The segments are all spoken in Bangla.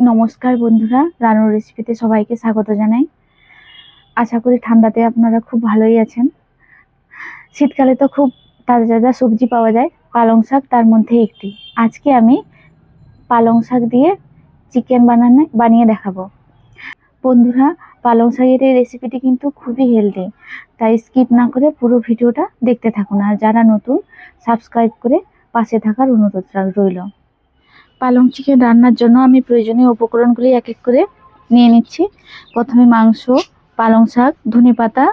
নমস্কার বন্ধুরা, রানুর রেসিপিতে সবাইকে স্বাগত জানাই। আশা করি ঠান্ডাতে আপনারা খুব ভালোই আছেন। শীতকালে তো খুব তাজা তাজা সবজি পাওয়া যায়, পালং শাক তার মধ্যে একটি। আজকে আমি পালং শাক দিয়ে চিকেন বানিয়ে দেখাবো। বন্ধুরা, পালং শাকের এই রেসিপিটি কিন্তু খুবই হেলদি, তাই স্কিপ না করে পুরো ভিডিওটা দেখতে থাকুন। আর যারা নতুন, সাবস্ক্রাইব করে পাশে থাকার অনুরোধ রইল। পালং চিকেন রান্নার জন্য আমি প্রয়োজনীয় উপকরণগুলি এক এক করে নিয়ে নিচ্ছি। প্রথমে মাংস, পালং শাক, ধনেপাতা,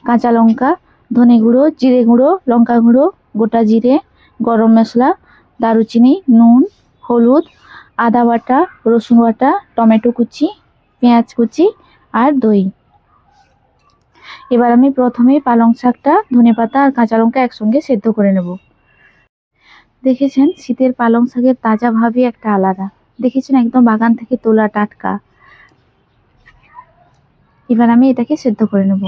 কাঁচা লঙ্কা, ধনে গুঁড়ো, জিরে গুঁড়ো, লঙ্কা গুঁড়ো, গোটা জিরে, গরম মশলা, দারুচিনি, নুন, হলুদ, আদা বাটা, রসুন বাটা, টমেটো কুচি, পেঁয়াজ কুচি আর দই। এবার আমি প্রথমে পালং শাকটা, ধনেপাতা আর কাঁচা লঙ্কা একসঙ্গে সেদ্ধ করে নেব। দেখেছেন, শীতের পালং শাকের তাজা ভাবই একটা আলাদা। দেখেছেন, একদম বাগান থেকে তোলা টাটকা। এবার আমি এটাকে সেদ্ধ করে নেব।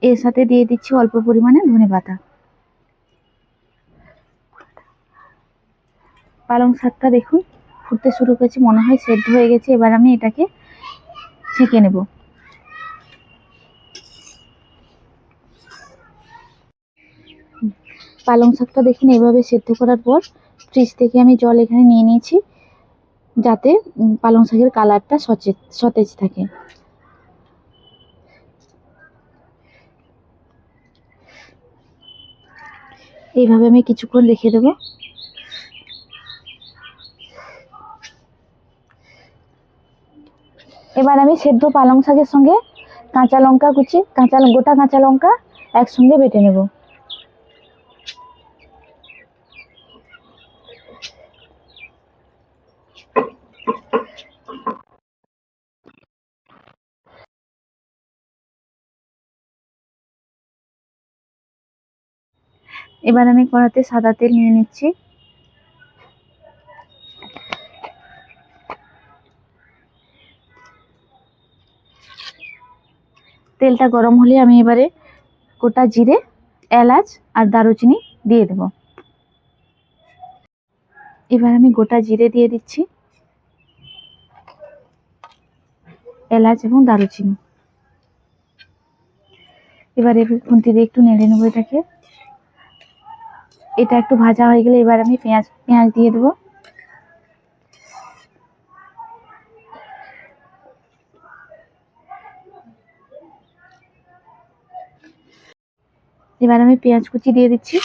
এর সাথে দিয়ে দিচ্ছি অল্প পরিমাণে ধনেপাতা। পালং শাকটা দেখুন ফুটতে শুরু করেছে, মনে হয় সেদ্ধ হয়ে গেছে। এবার আমি এটাকে ছেঁকে নেব। পালং শাকটা দেখুন এভাবে সেদ্ধ করার পর ফ্রিজ থেকে আমি জল এখানে নিয়ে নিয়েছি, যাতে পালং শাকের কালারটা সতেজ থাকে। এইভাবে আমি কিছুক্ষণ রেখে দেব। এবার আমি সেদ্ধ পালং শাকের সঙ্গে কাঁচা লঙ্কা কুচি, গোটা কাঁচা লঙ্কা একসঙ্গে বেটে নেব। এবার আমি কড়াতে সাদা তেল নিয়ে নিচ্ছি। তেলটা গরম হলে আমি এবারে গোটা জিরে, এলাচ আর দারুচিনি দিয়ে দেব। এবার আমি গোটা জিরে দিয়ে দিচ্ছি, এলাচ এবং দারুচিনি। এবারে খুন্তি দিয়ে একটু নেড়ে নেবো এটাকে। এটা একটু ভাজা হয়ে গেলে এবার আমি পেঁয়াজ দিয়ে দেবো। এবার আমি পেঁয়াজ কুচি দিয়ে দিচ্ছি।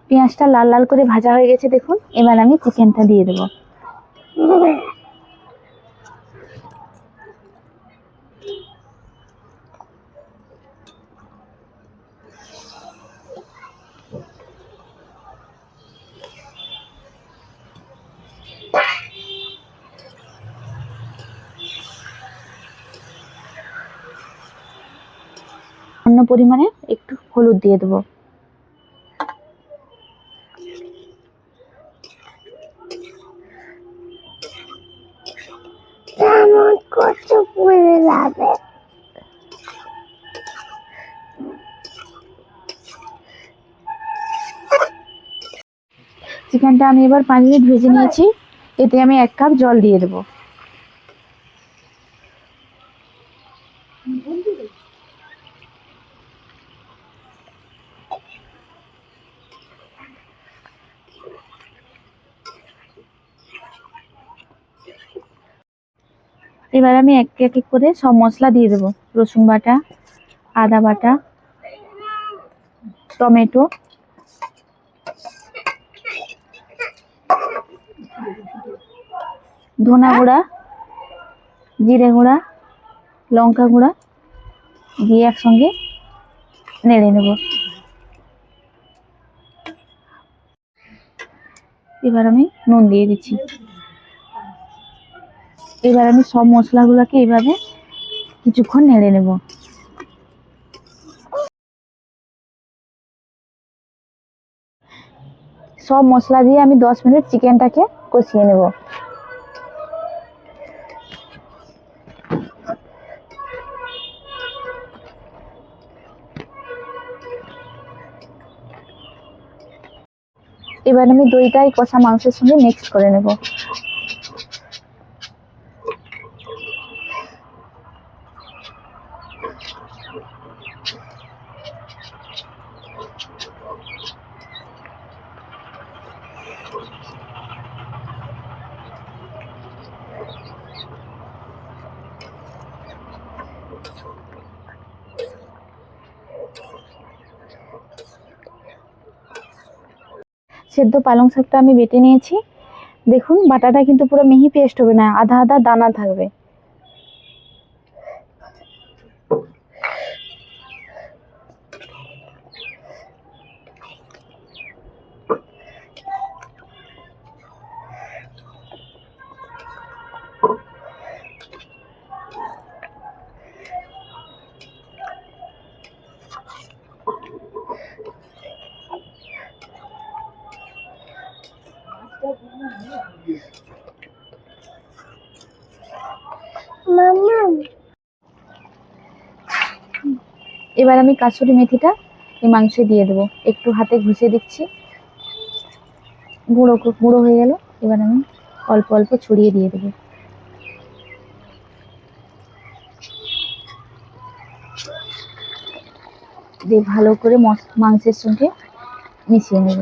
পেঁয়াজটা লাল লাল করে ভাজা হয়ে গেছে দেখুন। এবার আমি চিকেনটা দিয়ে দেব। অন্য পরিমাণে একটু হলুদ দিয়ে দেবো। চিকেনটা আমি এবার 5 মিনিট ভেজে নিয়েছি। এতে আমি 1 কাপ জল দিয়ে দেবো। এবার আমি এক এক করে সব মশলা দিয়ে দেবো। রসুন বাটা, আদা বাটা, টমেটো, ধনা গুঁড়া, জিরে গুঁড়া, লঙ্কা গুঁড়া দিয়ে একসঙ্গে নেড়ে নেব। এবার আমি নুন দিয়ে দিচ্ছি। এবার আমি সব মশলাগুলোকে এইভাবে কিছুক্ষণ নেড়ে নেব। সব মশলা দিয়ে আমি 10 মিনিট চিকেনটাকে কষিয়ে নেব। এবার আমি দইটাই কষা মাংসের সঙ্গে মিক্স করে নেব। সেদ্ধ পালং শাকটা আমি বেটে নিয়েছি। দেখুন বাটাটা কিন্তু পুরো মিহি পেস্ট হবে না, আধা আধা দানা থাকবে। এবার আমি কাসুরি মেথিটা এই মাংসে দিয়ে দেবো, একটু হাতে ঘুষে দিচ্ছি, গুঁড়ো গুঁড়ো হয়ে গেল। এবার আমি অল্প অল্প ছড়িয়ে দিয়ে দেবো। দিয়ে ভালো করে মাংসের সঙ্গে মিশিয়ে নেব।